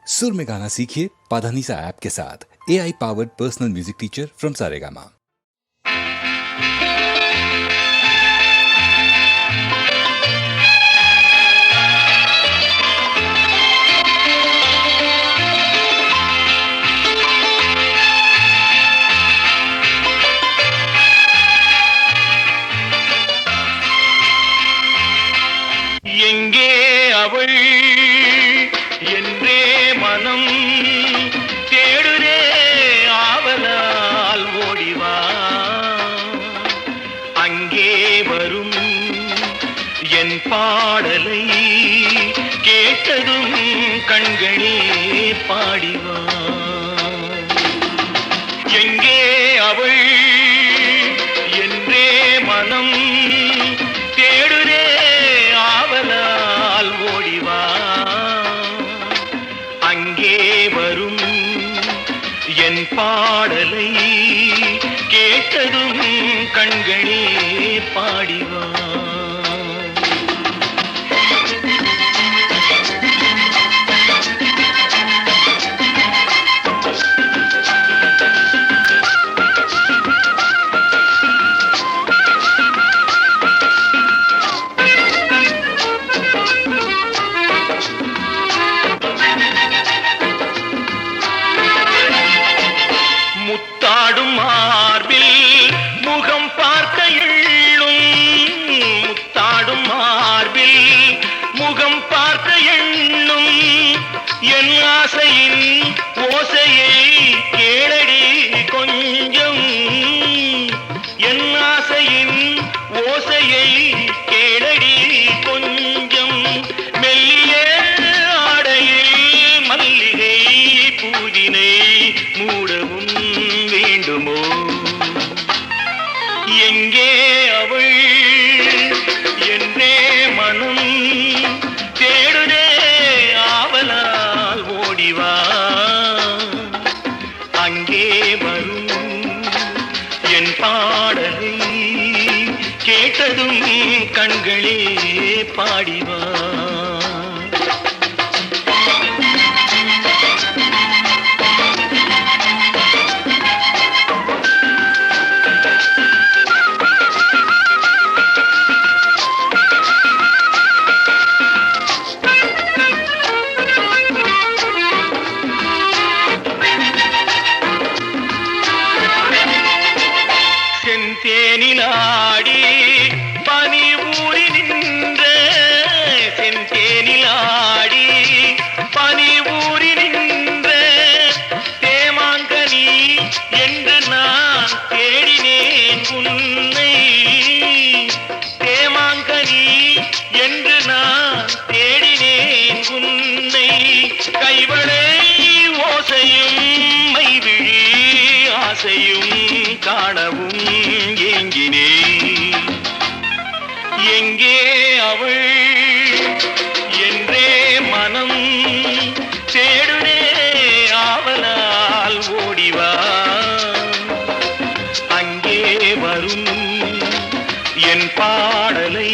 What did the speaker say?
सुर में गाना सीखिए पाधानीसा ऐप के साथ। AI powered personal music teacher from Saregama. எங்கே அவள் என்றே மனம் தேடுதே ஆவலால் ஓடிவா. அங்கே வரும் என் பாடலை கேட்டதும் கண்களே பாடிவா. எங்கே அவள் என்றே மனம் தேடுதே ஆவலால் ஓடிவா. அங்கே வரும் என் பாடலை கேட்டதும் கண்களே பாடிவா. முத்தாடும் மார்பில் முகம் பார்க்க எண்ணும், முத்தாடும் மார்பில் முகம் பார்க்க எண்ணும். என் ஆசையின் ஓசையை கேளடி கொஞ்சம், என் ஆசையின் ஓசையை கேளடி கொஞ்சம். மெல்லிய ஆடையில் மல்லிகை பூவினை மூடவும் வேண்டுமோ. எங்கே அவள் என்றே மனம் தேடுதே ஆவலால் ஓடிவா. அங்கே வரும் என் பாடலை கேட்டதும் கண்களே பாடிவா. செந்தேனிலாடி பனி ஊறி நின்ற, செந்தேனிலாடி பனி ஊறி நின்ற தேமாங்கனி என்று நான் தேடினேன் உன்னை. தேமாங்கனி என்று நான் தேடினேன் உன்னை. கைவளை ஓசையும் மைவிழி ஆசையும் காணவும் ஏங்கினே. எங்கே அவள் என்றே மனம் தேடுதே ஆவலால் ஓடிவா. அங்கே வரும் என் பாடலை